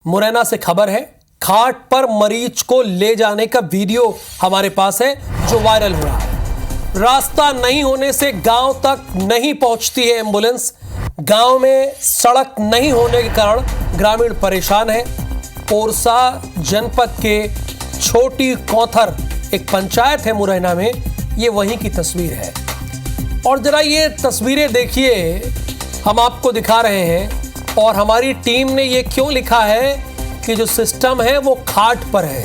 मुरैना से खबर है। खाट पर मरीज को ले जाने का वीडियो हमारे पास है जो वायरल हो रहा है। रास्ता नहीं होने से गांव तक नहीं पहुंचती है एम्बुलेंस। गांव में सड़क नहीं होने के कारण ग्रामीण परेशान है। पोरसा जनपद के छोटी कौथर एक पंचायत है मुरैना में, ये वहीं की तस्वीर है। और जरा ये तस्वीरें देखिए, हम आपको दिखा रहे हैं। और हमारी टीम ने ये क्यों लिखा है कि जो सिस्टम है वो खाट पर है।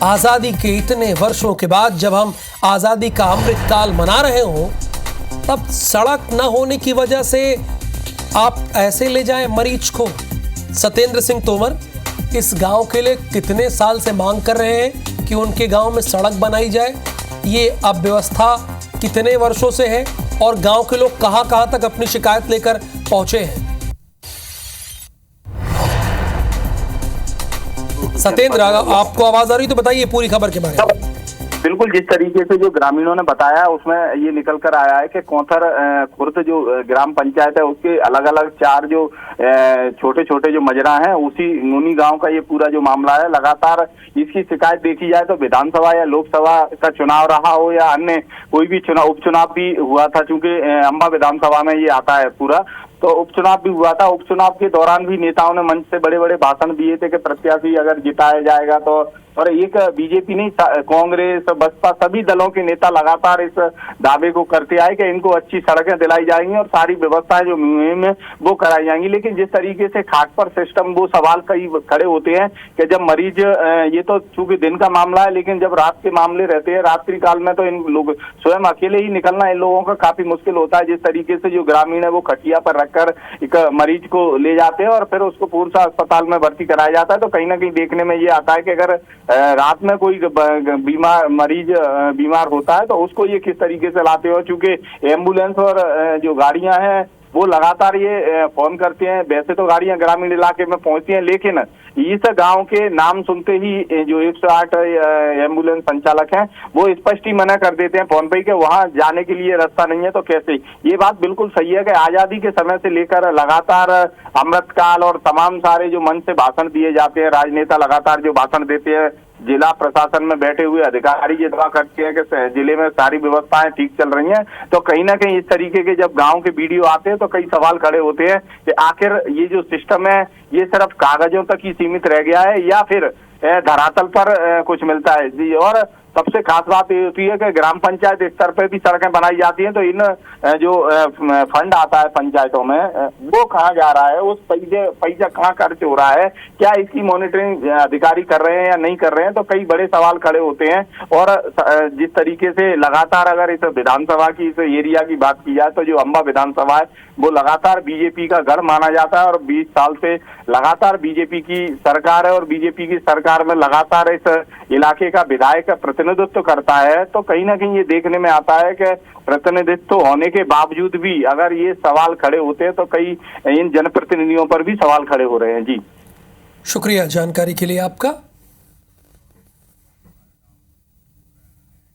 आजादी के इतने वर्षों के बाद जब हम आजादी का अमृत काल मना रहे हो, तब सड़क न होने की वजह से आप ऐसे ले जाएं मरीज को। सत्येंद्र सिंह तोमर इस गांव के लिए कितने साल से मांग कर रहे हैं कि उनके गांव में सड़क बनाई जाए। ये अव्यवस्था कितने वर्षों से है और गांव के लोग कहां तक अपनी शिकायत लेकर पहुंचे हैं। सत्येंद्र, आपको आवाज आ रही तो बताइए पूरी खबर के बारे में। बिल्कुल, जिस तरीके से जो ग्रामीणों ने बताया उसमें ये निकल कर आया है कि कौथर खुर्द जो ग्राम पंचायत है उसके अलग अलग 4 जो छोटे छोटे जो मजरा हैं उन्हीं गांव का ये पूरा जो मामला है। लगातार इसकी शिकायत देखी जाए तो विधानसभा या लोकसभा का चुनाव रहा हो या अन्य कोई भी उपचुनाव भी हुआ था, चूंकि अंबा विधानसभा में ये आता है पूरा, तो उपचुनाव भी हुआ था। उपचुनाव के दौरान भी नेताओं ने मंच से बड़े बड़े भाषण दिए थे कि प्रत्याशी अगर जिताया जाएगा तो, और एक बीजेपी नहीं, कांग्रेस बसपा सभी दलों के नेता लगातार इस दावे को करते आए कि इनको अच्छी सड़कें दिलाई जाएंगी और सारी व्यवस्थाएं जो मुहिम में वो कराई जाएंगी। लेकिन जिस तरीके से खाट पर सिस्टम, वो सवाल कई खड़े होते हैं कि जब मरीज, ये तो चूंकि दिन का मामला है, लेकिन जब रात के मामले रहते हैं, रात्रि काल में तो इन लोग स्वयं अकेले ही निकलना इन लोगों का काफी मुश्किल होता है। जिस तरीके से जो ग्रामीण है वो खटिया पर रखकर एक मरीज को ले जाते हैं और फिर उसको पूर्णतः अस्पताल में भर्ती कराया जाता है। तो कहीं ना कहीं देखने में ये आता है कि अगर रात में कोई मरीज बीमार होता है तो उसको ये किस तरीके से लाते हो, चूंकि एम्बुलेंस और जो गाड़ियां हैं वो लगातार ये फोन करते हैं। वैसे तो गाड़ियां ग्रामीण इलाके में पहुंचती हैं, लेकिन इस गांव के नाम सुनते ही जो 108 एम्बुलेंस संचालक हैं वो स्पष्ट ही मना कर देते हैं फोन पे कि वहां जाने के लिए रास्ता नहीं है। तो कैसे, ये बात बिल्कुल सही है कि आजादी के समय से लेकर लगातार अमृतकाल और तमाम सारे जो मंच से भाषण दिए जाते हैं, राजनेता लगातार जो भाषण देते हैं, जिला प्रशासन में बैठे हुए अधिकारी ये दावा करते हैं कि जिले में सारी व्यवस्थाएं ठीक चल रही हैं। तो कहीं ना कहीं इस तरीके के जब गांव के वीडियो आते हैं तो कई सवाल खड़े होते हैं कि आखिर ये जो सिस्टम है ये सिर्फ कागजों तक ही सीमित रह गया है या फिर धरातल पर कुछ मिलता है जी। और सबसे खास बात ये होती है कि ग्राम पंचायत स्तर पे भी सड़कें बनाई जाती हैं, तो इन जो फंड आता है पंचायतों में वो कहाँ जा रहा है, उस पैसा कहाँ खर्च हो रहा है, क्या इसकी मॉनिटरिंग अधिकारी कर रहे हैं या नहीं कर रहे हैं। तो कई बड़े सवाल खड़े होते हैं। और जिस तरीके से लगातार अगर इस विधानसभा की, इस एरिया की बात की जाए तो जो अंबा विधानसभा है वो लगातार बीजेपी का गढ़ माना जाता है और 20 साल से लगातार बीजेपी की सरकार है और बीजेपी की सरकार में लगातार इस इलाके का विधायक प्रतिनिधित्व करता है। तो कहीं ना कहीं ये देखने में आता है कि प्रतिनिधित्व होने के बावजूद भी अगर ये सवाल खड़े होते हैं तो कई इन जनप्रतिनिधियों पर भी सवाल खड़े हो रहे हैं जी। शुक्रिया जानकारी के लिए आपका।